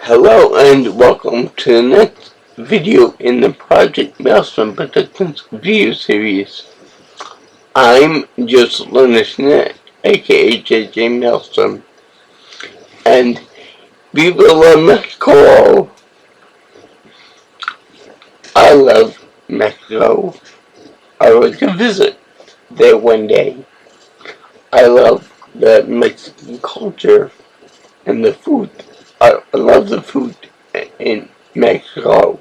Hello and welcome to the next video in the Project Maelstrom Productions video series. I'm Joseph Leonard, aka JJ Maelstrom, and Viva la Mexico! I love Mexico. I would like to visit there one day. I love the Mexican culture and the food. I love the food in Mexico.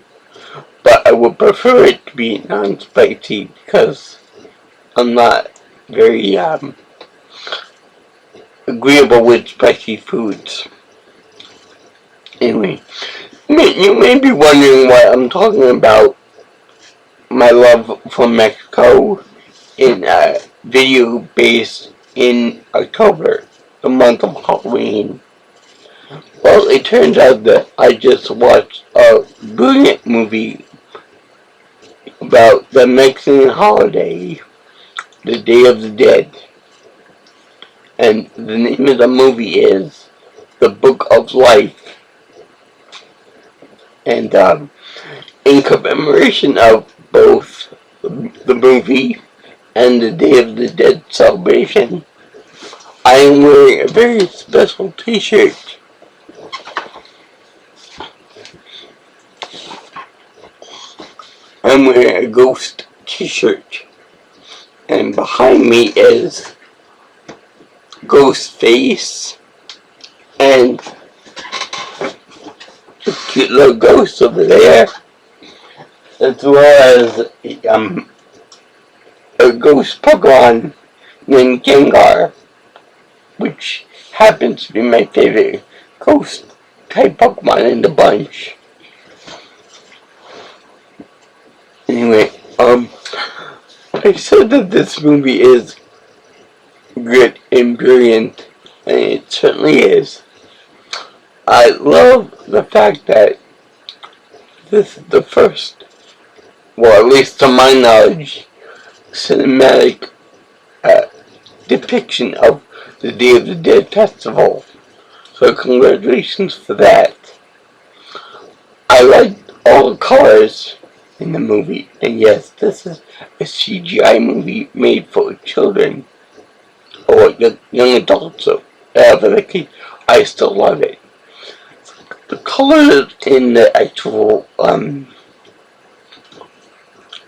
But I would prefer it to be non-spicy because I'm not very agreeable with spicy foods. Anyway, you may be wondering why I'm talking about my love for Mexico in a video based in October, the month of Halloween. Well, it turns out that I just watched a brilliant movie about the Mexican holiday, the Day of the Dead. And the name of the movie is The Book of Life. And in commemoration of both the movie and the Day of the Dead celebration, I am wearing a very special t-shirt. I'm wearing a ghost t-shirt. And behind me is Ghostface and a cute little ghost over there, as well as a ghost Pokemon named Gengar, which happens to be my favorite ghost type Pokemon in the bunch. Anyway, I said that this movie is good and brilliant, and it certainly is. I love the fact that this is the first, well, at least to my knowledge, cinematic depiction of the Day of the Dead festival. So congratulations for that. I liked all the colors in the movie, and yes, this is a CGI movie made for children or young adults, so for the kids. I still love it. The colors in the actual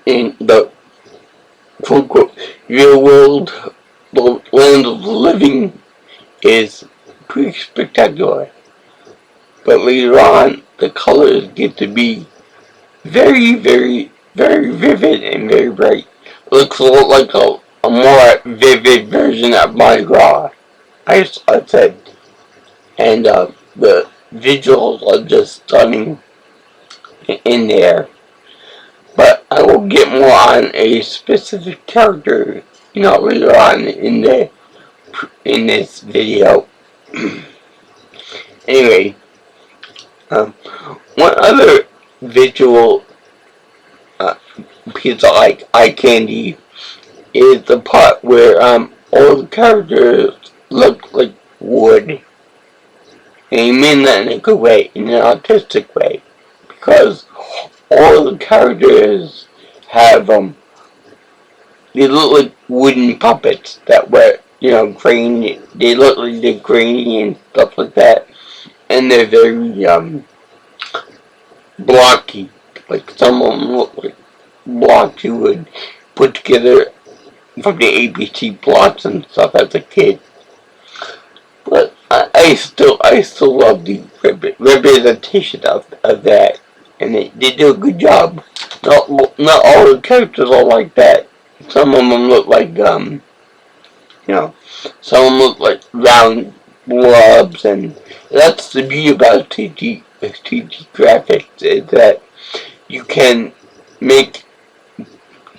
in the quote unquote real world, the land of the living, is pretty spectacular. But later on, the colors get to be very, very, very vivid and very bright. It looks a lot like a more vivid version of Mardi Gras, I said. And the visuals are just stunning in there. But I will get more on a specific character, later on in this video. Anyway, one other visual piece of like eye candy is the part where all the characters look like wood. And I mean that in a good way, in an artistic way, because all the characters have they look like wooden puppets that were grainy. They look like they're grainy and stuff like that, and they're very blocky. Like some of them look like blocks you would put together from the ABC blocks and stuff as a kid. But I still love the representation of that, and they do a good job. Not all the characters are like that. Some of them look like some of them look like round blobs, and that's the beauty about TG graphics, is that you can make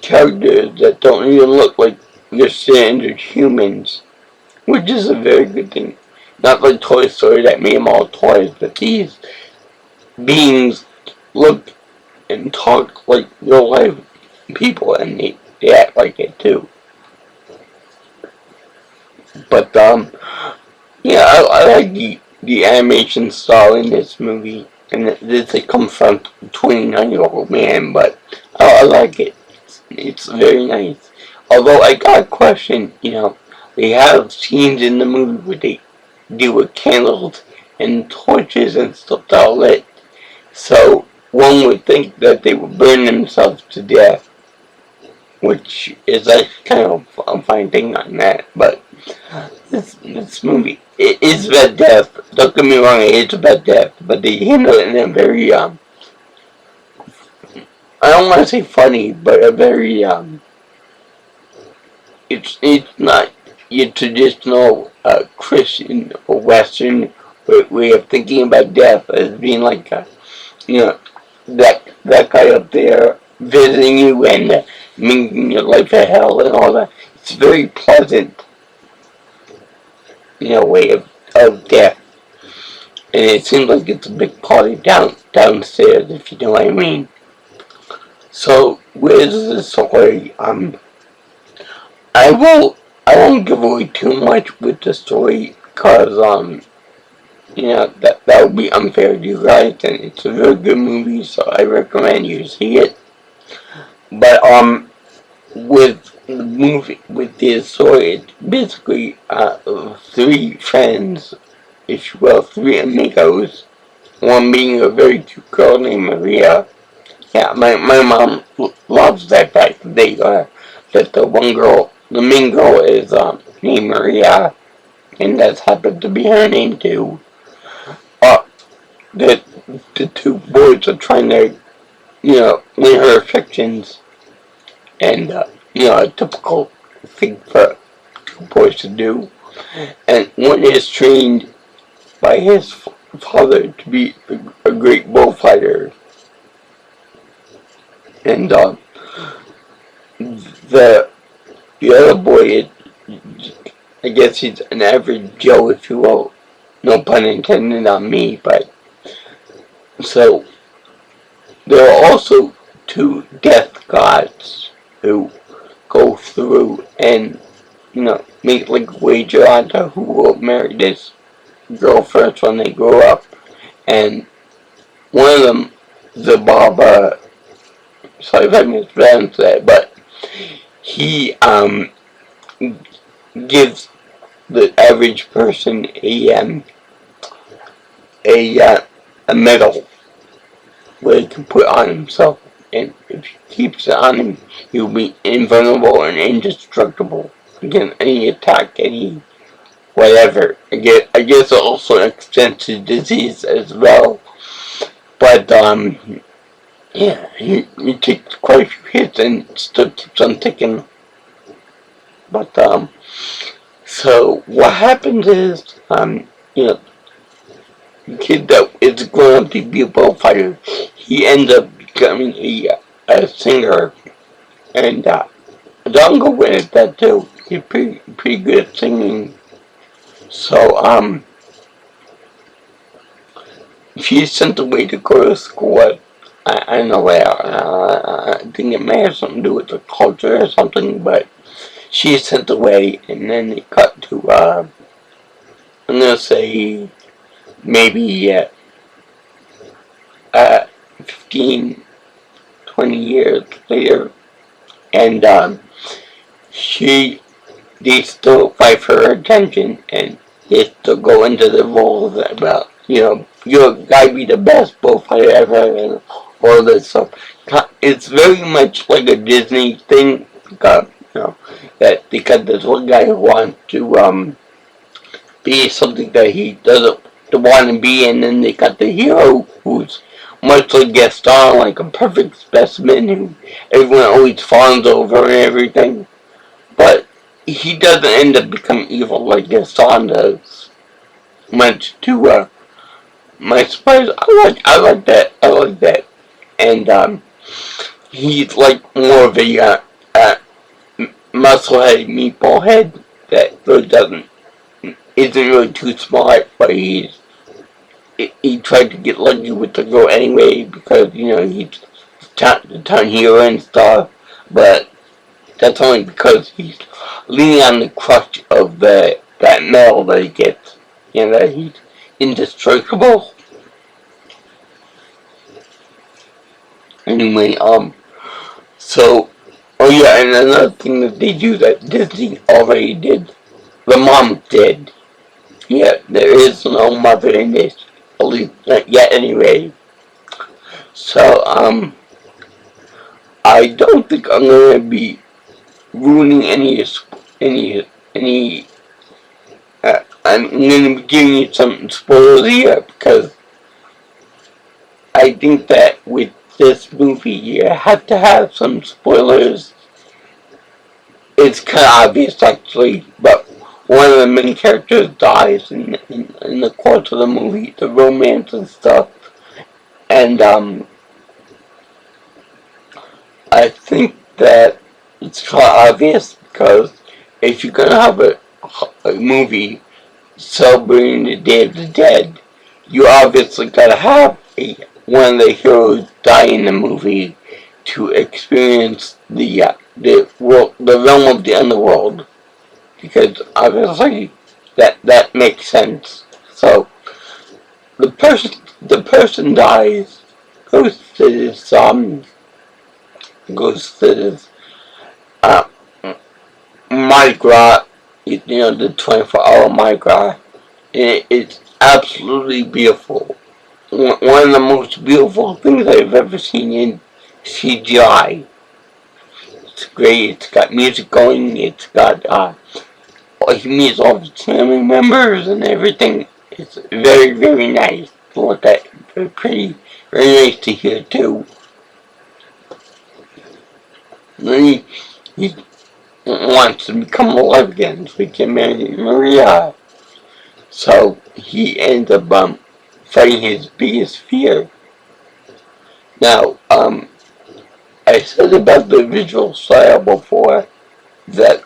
characters that don't even look like your standard humans, which is a very good thing. Not like Toy Story that made them all toys, but these beings look and talk like real life people, and they act like it too. But yeah, I like the animation style in this movie, and this comes from a 29-year-old man, but I like it. It's very nice. Although I got a question, they have scenes in the movie where they deal with candles and torches and stuff that are lit. So one would think that they would burn themselves to death, which is a kind of a fine thing on that. But this movie, it is about death. Don't get me wrong, it is about death, but they handle it in a very I don't want to say funny, but a very it's not your traditional Christian or Western way of thinking about death as being like you know that guy up there visiting you and making your life a hell and all that. It's very pleasant, way of death, and it seems like it's a big party downstairs, if you know what I mean. So where's the story? I will. I won't give away too much with the story because that would be unfair to you guys, and it's a very good movie, so I recommend you see it. But with the movie, with this story, it's basically three friends, if you will, three amigos. One being a very cute girl named Maria. Yeah, my mom loves that fact that the one girl, the main girl, is named Maria, and that's happened to be her name too. Uh, the two boys are trying to, win her affections, and a typical thing for two boys to do. And one is trained by his father to be a great bullfighter, and the other boy is, I guess he's an average Joe, if you will. No pun intended on me, but so there are also two death gods who go through and, make like a wager on to who will marry this girl first when they grow up. And one of them, Zababa, sorry if I mispronounced that, but he gives the average person a medal where he can put on himself, and if he keeps it on him, he'll be invulnerable and indestructible against any attack, any whatever. I guess it also extends to disease as well. But yeah, he takes quite a few hits and still keeps on ticking. But so what happens is the kid that is growing up to be a bullfighter, he ends up becoming a singer, and Don go win at that too. He's pretty good at singing. So she's sent away to go to school. I don't know where. I think it may have something to do with the culture or something, but she's sent away, and then they cut to I'm gonna say maybe 15, 20 years later, and they still fight for her attention, and they still go into the roles about, you're gotta be the best bullfighter ever, and all this stuff. It's very much like a Disney thing, because, that because there's one guy who wants to be something that he doesn't want to be, and then they got the hero who's much like Gaston, like a perfect specimen who everyone always fawns over and everything. But he doesn't end up becoming evil like Gaston does. Much to my surprise, I like that. I like that. And he's like more of a musclehead, meatball head that really isn't really too smart, but he tried to get lucky with the girl anyway because, he's the town hero and stuff, but that's only because he's leaning on the crutch of that medal that he gets. That indestructible. Anyway, so, oh yeah, and another thing that they do that Disney already did, the mom did. Yeah, there is no mother in this, at least not yet anyway. So, I don't think I'm gonna be ruining any, I'm gonna be giving you some spoilers here, because I think that with this movie you have to have some spoilers. It's kind of obvious actually, but one of the main characters dies in the course of the movie, the romance and stuff, and I think that it's kind of obvious because if you're gonna have a movie celebrating the Day of the Dead, you obviously gotta have one of the heroes die in the movie to experience the realm of the underworld, because obviously that makes sense. So the person dies, goes to this goes to this uh, Mardi Gras, the 24-hour Mardi Gras, and it's absolutely beautiful. One of the most beautiful things I've ever seen in CGI. It's great. It's got music going. It's got he meets all his family members and everything. It's very, very nice to look at. Very pretty. Very nice to hear too. And he wants to become alive again so he can marry Maria. So he ends up fighting his biggest fear. Now, I said about the visual style before that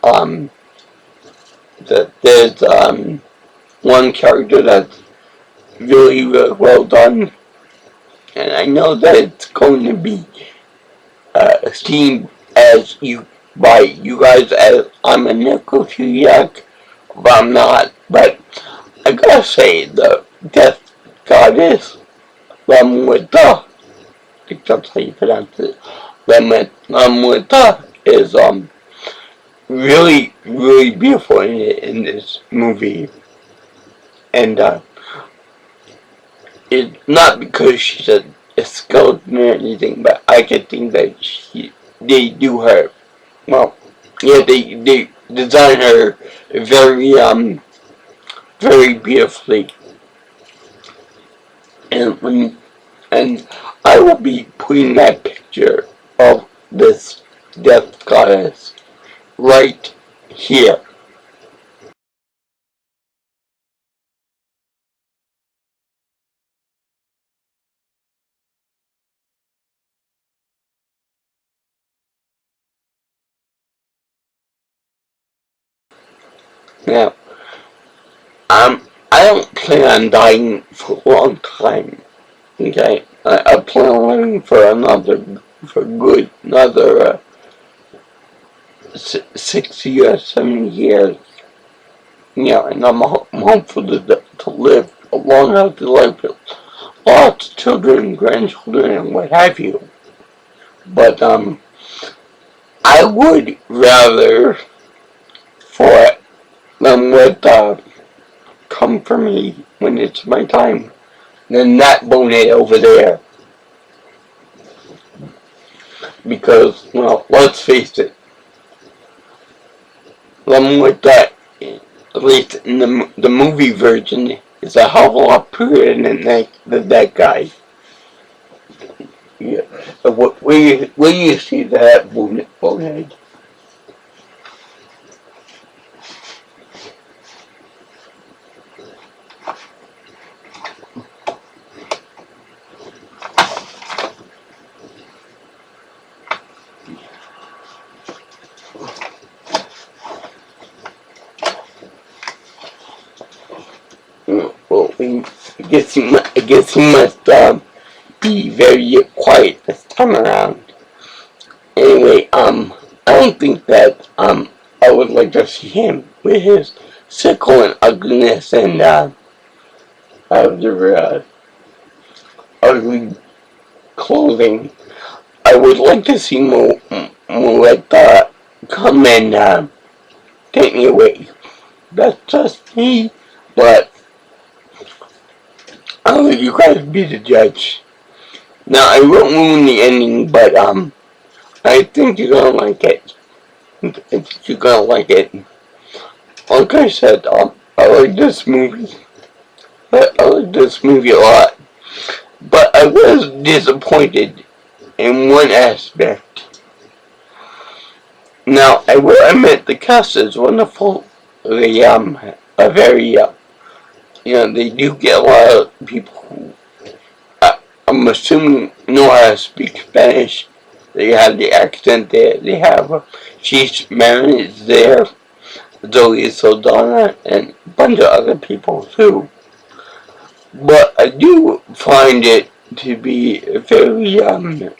that there's one character that's really, really well done, and I know that it's going to be esteemed as by you guys as I'm a necrophiliac, but I'm not. But I gotta say, the Death Goddess, Lamwita, I think that's how you pronounce it, Lamwita is really, really beautiful in this movie, and it's not because she's a skeleton or anything, but I could think that they do her, well, yeah, they design her very, very beautifully, and I will be putting that picture of this Death Goddess right here. Now, I don't plan on dying for a long time. Okay, I plan on living for another 60 or 70 years. Yeah, and I'm hopeful to live a long, healthy life with lots of children, grandchildren, and what have you. But I would rather for them would come for me when it's my time than that bonehead over there. Because, well, let's face it, them with that, at least in the movie version, is a hell of a lot prettier than that guy. Yeah. Where you see that bonehead? Well, I guess he must be very quiet this time around. Anyway, I don't think that I would like to see him with his sickle and ugliness and of their ugly clothing. I would like to see Moetta come and take me away. That's just me, but I'll let you guys be the judge. Now, I won't ruin the ending, but I think you're gonna like it. I think you're gonna like it. Like I said, I like this movie. I like this movie a lot. But I was disappointed in one aspect. Now, I will admit the cast is wonderful. They are very they do get a lot of people who I'm assuming know how to speak Spanish. They have the accent there. They have Cheech Marin is there, Zoe Saldana, and a bunch of other people too. But I do find it to be very odd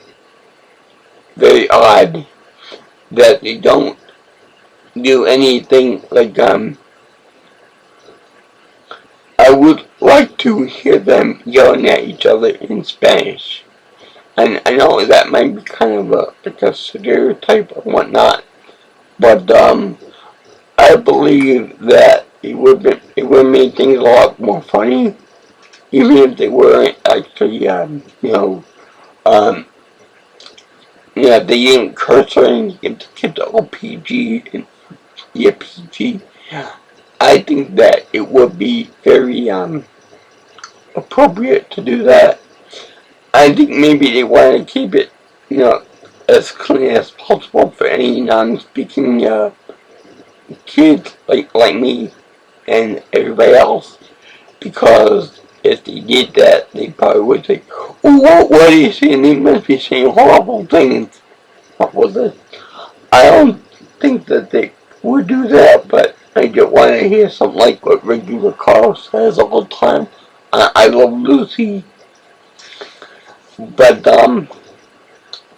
that they don't do anything like I would like to hear them yelling at each other in Spanish. And I know that might be kind of a stereotype or whatnot, but I believe that it would make things a lot more funny, even if they weren't actually yeah, they didn't curse or anything. It's kids all PG and yeah, PG. I think that it would be very appropriate to do that. I think maybe they want to keep it, as clean as possible for any non-speaking kids like me and everybody else. Because if they did that, they probably would say, "Oh, what are you saying? They must be saying horrible things." What was it? I don't think that they would do that, but I just want to hear something like what Ricky Ricardo says all the time. I love Lucy. But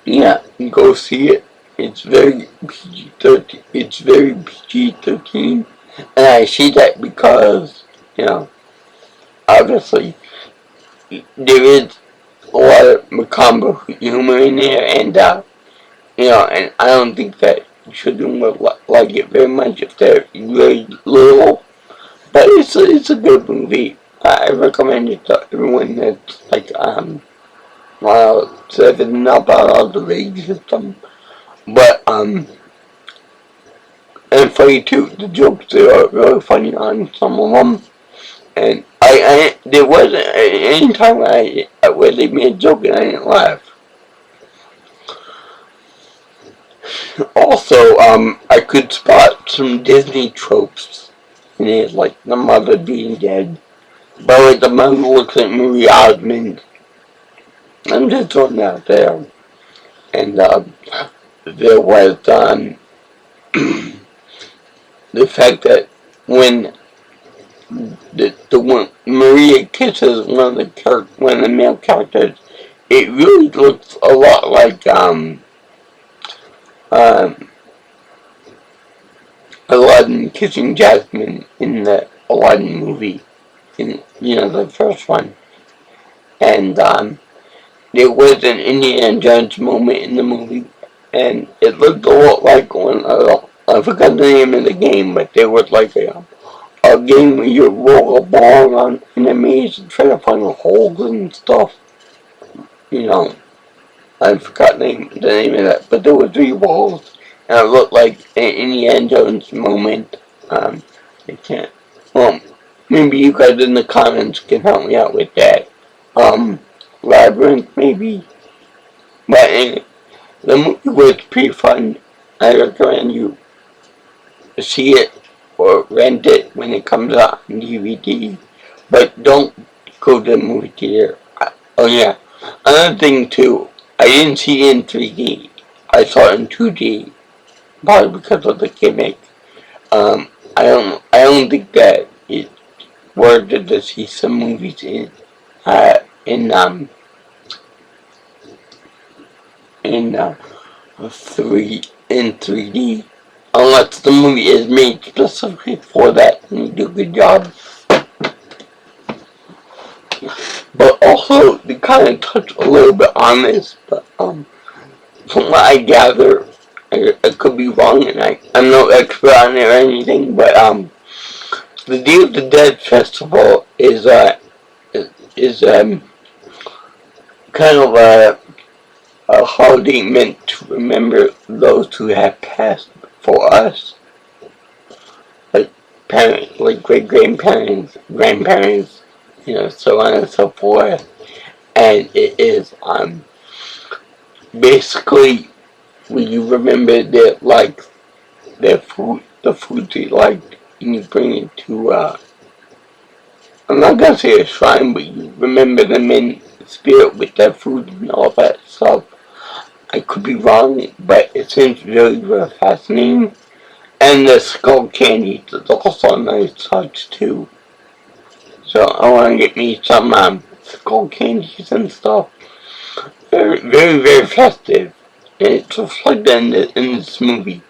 yeah, go see it. It's very PG-13. It's very PG-13, and I see that because obviously there is a lot of macabre humor in there, and and I don't think that children would like it very much if they're very little. But it's a good movie. I recommend it to everyone that's like 7 up out of the age system. But and funny too. The jokes they are really funny on some of them. And I there wasn't any time where they made a joke and I didn't laugh. Also, I could spot some Disney tropes in it, like the mother being dead. But like the mother looks like Marie Osmond. I'm just throwing that out there. And there was the fact that when when Maria kisses one of the male characters, it really looks a lot like Aladdin kissing Jasmine in the Aladdin movie, in the first one. And there was an Indiana Jones moment in the movie, and it looked a lot like one. I forgot the name of the game, but there was like a game where you roll a ball around in a maze and try to find the holes and stuff. I forgot the name of that, but there were 3 balls, and it looked like an Indiana Jones moment. I can't. Well, maybe you guys in the comments can help me out with that. Labyrinth maybe, but anyway, the movie was pretty fun. I recommend you see it or rent it when it comes out on DVD, but don't go to the movie theater. Oh yeah, another thing too, I didn't see it in 3D. I saw it in 2D, probably because of the gimmick. I don't think that it's worth it to see some movies in in 3D, unless the movie is made specifically for that and you do a good job. but also they kind of touch a little bit on this, but from what I gather, I could be wrong, and I'm no expert on it or anything, but the Day of the Dead festival is kind of a holiday meant to remember those who have passed before us, like parents, like great grandparents, grandparents, so on and so forth. And it is basically when you remember their food, the food they liked, and you bring it to I'm not gonna say a shrine, but you remember them in spirit with their food and all that stuff. I could be wrong, but it seems really, really fascinating. And the skull candy is also a nice touch too. So I want to get me some skull candies and stuff. Very, very, very festive. And it's reflected in this movie.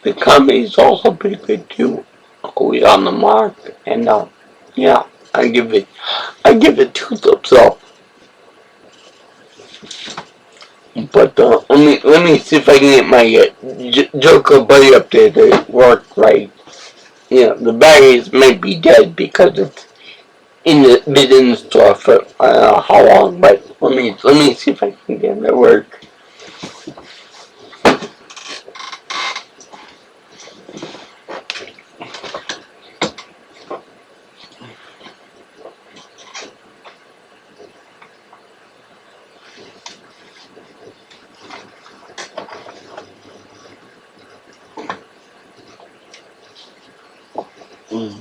The comedy is also pretty good too. Always on the mark. And yeah, I give it 2 thumbs up. But let me see if I can get my Joker buddy up there to work right. The batteries might be dead because it's been in the store for I don't know how long. But let me see if I can get it to work. Mm.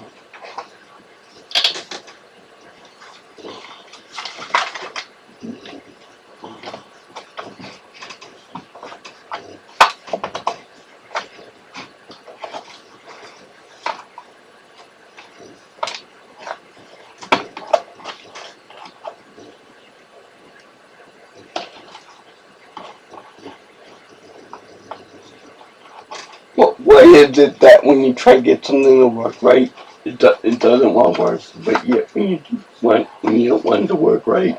Why is it that when you try to get something to work right, it doesn't want to work, but yet when you don't want it to work right?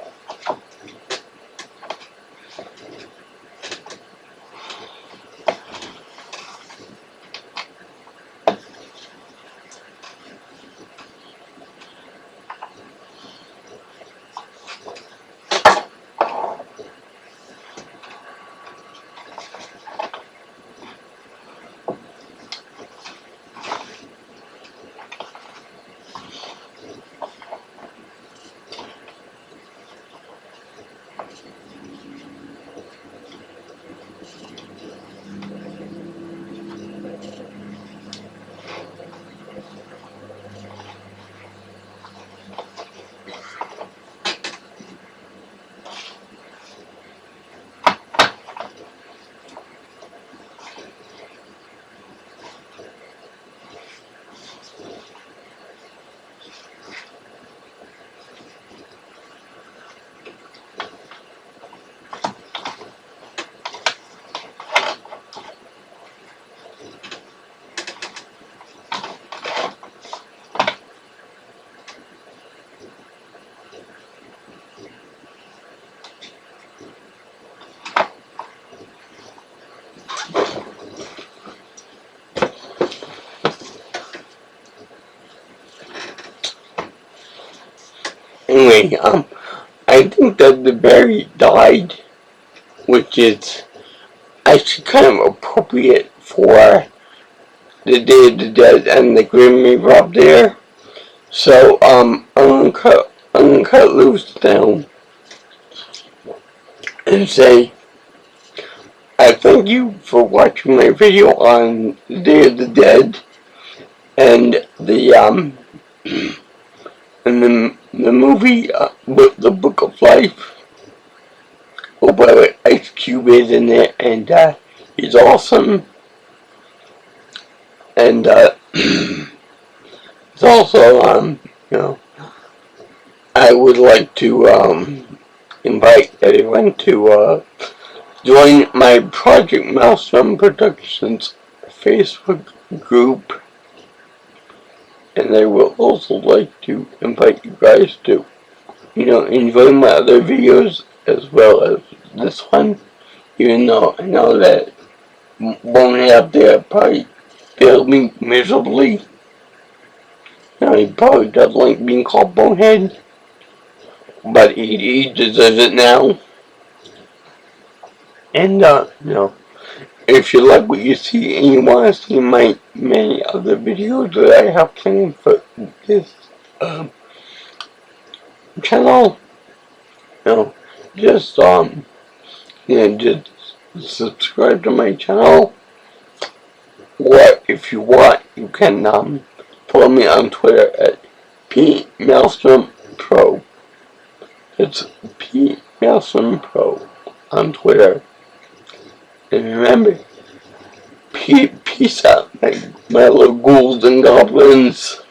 Anyway, I think that the berry died, which is actually kind of appropriate for the Day of the Dead and the Grim Reaper up there. So, I'm gonna cut loose now and say, I thank you for watching my video on the Day of the Dead and the movie, The Book of Life. Oh, by the way, Ice Cube is in it, and he's awesome. And it's also, I would like to invite everyone to join my Project Milestone Productions Facebook group, and I would also like to invite you guys to enjoy my other videos as well as this one. Even though I know that Bonehead up there probably failed me miserably. He probably doesn't like being called Bonehead, but he deserves it now. And, if you like what you see and you want to see my many other videos that I have planned for this channel, just just subscribe to my channel. Or if you want, you can follow me on Twitter at PMaelstromPro. It's PMaelstromPro on Twitter. And remember, peace out, my little ghouls and goblins.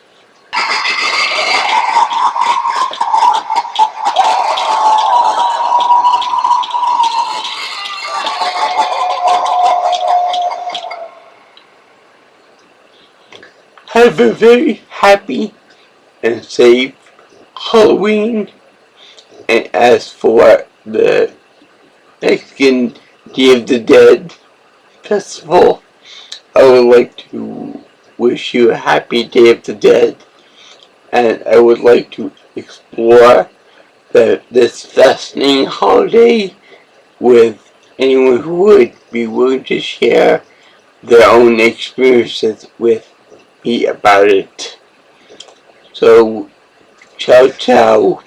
Have a very happy and safe Halloween. And as for the Mexican Day of the Dead festival, I would like to wish you a happy Day of the Dead, and I would like to explore this fascinating holiday with anyone who would be willing to share their own experiences with me about it. So, ciao ciao.